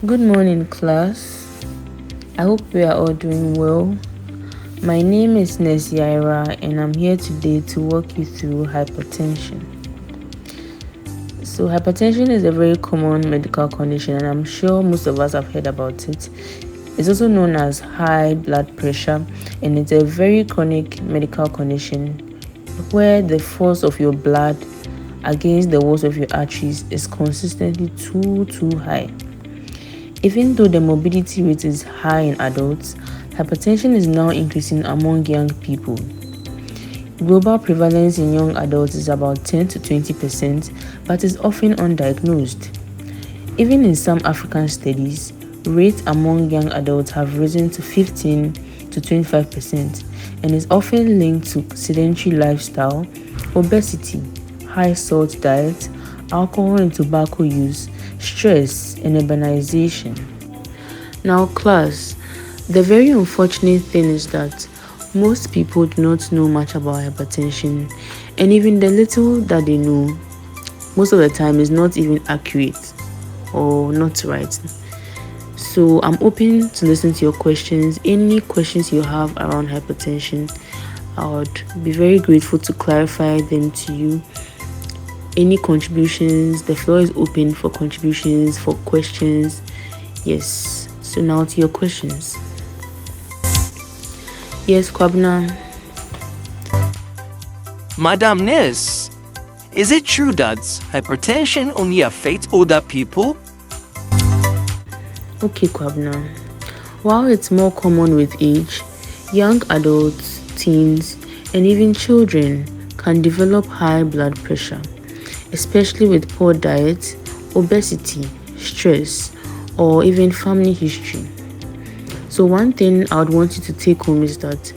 Good morning, class. I hope we are all doing well. My name is Nurse Yayra, and I'm here today to walk you through hypertension. So, hypertension is a very common medical condition, and I'm sure most of us have heard about it. It's also known as high blood pressure, and it's a very chronic medical condition where the force of your blood against the walls of your arteries is consistently too high. Even though the morbidity rate is high in adults, hypertension is now increasing among young people. Global prevalence in young adults is about 10 to 20%, but is often undiagnosed. Even in some African studies, rates among young adults have risen to 15 to 25% and is often linked to sedentary lifestyle, obesity, high salt diet, alcohol and tobacco use, stress, and urbanization. Now, class, the very unfortunate thing is that most people do not know much about hypertension, and even the little that they know, most of the time, is not even accurate or not right. So, I'm open to listen to your questions. Any questions you have around hypertension, I would be very grateful to clarify them to you. Any contributions, the floor is open for contributions, for questions. Yes, so now to your questions. Yes, Kwabna. Madam Nurse, is it true that hypertension only affects older people? Okay, Kwabna. While it's more common with age, young adults, teens, and even children can develop high blood pressure, especially with poor diet, obesity, stress, or even family history. So one thing I would want you to take home is that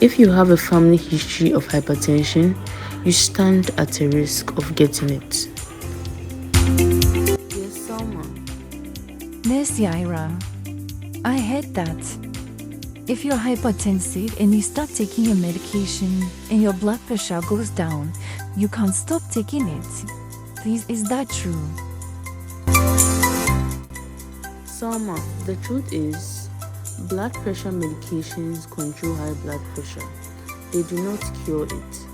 if you have a family history of hypertension, you stand at a risk of getting it. Yes, Salma. Nurse Yayra, I heard that if you're hypertensive and you start taking your medication and your blood pressure goes down, you can't stop taking it. Please, is that true? Salma, the truth is, blood pressure medications control high blood pressure. They do not cure it.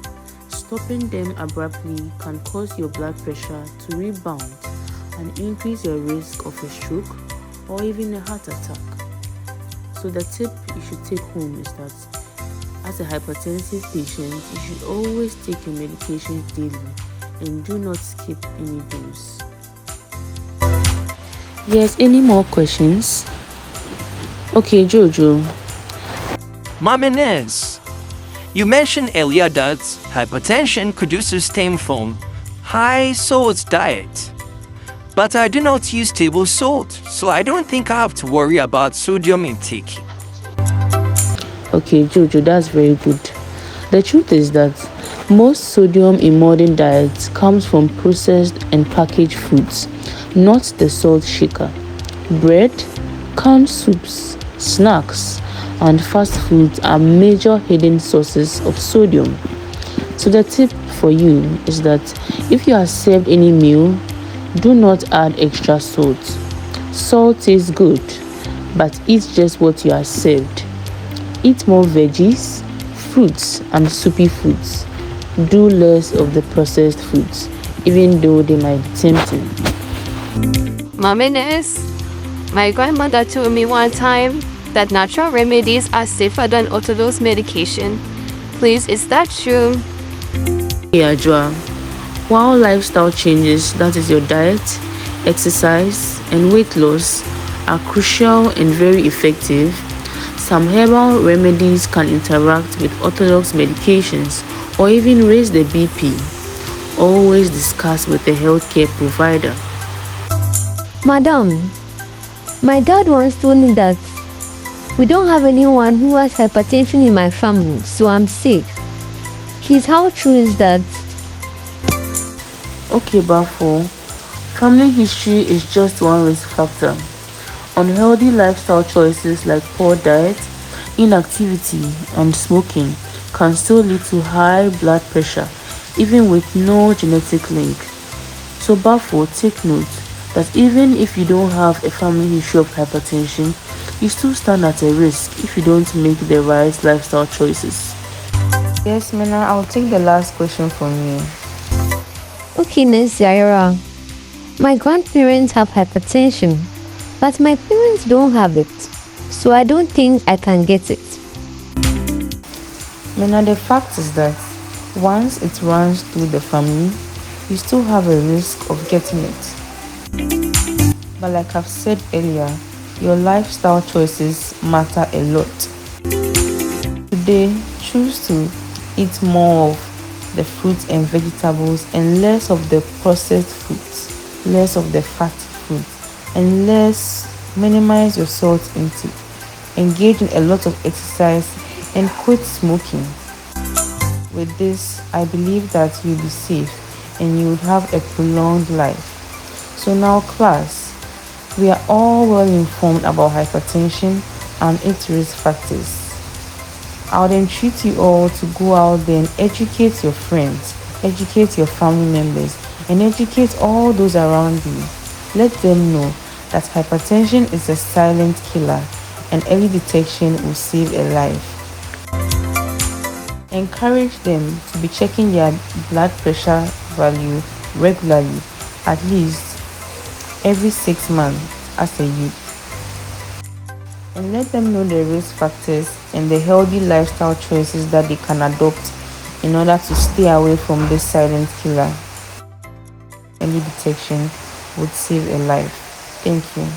Stopping them abruptly can cause your blood pressure to rebound and increase your risk of a stroke or even a heart attack. So the tip you should take home is that as a hypertensive patient, you should always take your medications daily and do not skip any dose. Yes, any more questions? Okay, Jojo. Mama Nurse, you mentioned earlier that hypertension could also stem from high salt diet. But I do not use table salt, so I don't think I have to worry about sodium intake. Okay, Jojo, that's very good. The truth is that most sodium in modern diets comes from processed and packaged foods, not the salt shaker. Bread, canned soups, snacks, and fast foods are major hidden sources of sodium. So the tip for you is that if you are served any meal, do not add extra salt. Salt is good, but eat just what you are served. Eat more veggies, fruits, and soupy foods. Do less of the processed foods, even though they might be tempting. Mommy Nurse, my grandmother told me one time that natural remedies are safer than orthodox medication. Please, is that true? Yeah, Joa. While lifestyle changes, that is your diet, exercise, and weight loss, are crucial and very effective, some herbal remedies can interact with orthodox medications or even raise the BP. Always discuss with a healthcare provider. Madam, my dad once told me that we don't have anyone who has hypertension in my family, so I'm sick. Please, how true is that? Okay, Bafo. Family history is just one risk factor. Unhealthy lifestyle choices like poor diet, inactivity, and smoking can still lead to high blood pressure, even with no genetic link. So, Bafo, take note. that even if you don't have a family history of hypertension, you still stand at a risk if you don't make the right lifestyle choices. Yes, Mena, I'll take the last question from you. Okay, Nurse Yayra. My grandparents have hypertension, but my parents don't have it, so I don't think I can get it. Mena, the fact is that once it runs through the family, you still have a risk of getting it. But like I've said earlier, your lifestyle choices matter a lot. Today, choose to eat more of the fruits and vegetables and less of the processed foods, less of the fatty foods, and minimize your salt intake. Engage in a lot of exercise and quit smoking. With this, I believe that you'll be safe and you would have a prolonged life. So now, class, we are all well informed about hypertension and its risk factors. I would entreat you all to go out there and educate your friends, educate your family members, and educate all those around you. Let them know that hypertension is a silent killer and early detection will save a life. Encourage them to be checking their blood pressure value regularly, at least every 6 months as a youth. And let them know the risk factors and the healthy lifestyle choices that they can adopt in order to stay away from this silent killer. Early detection would save a life. Thank you.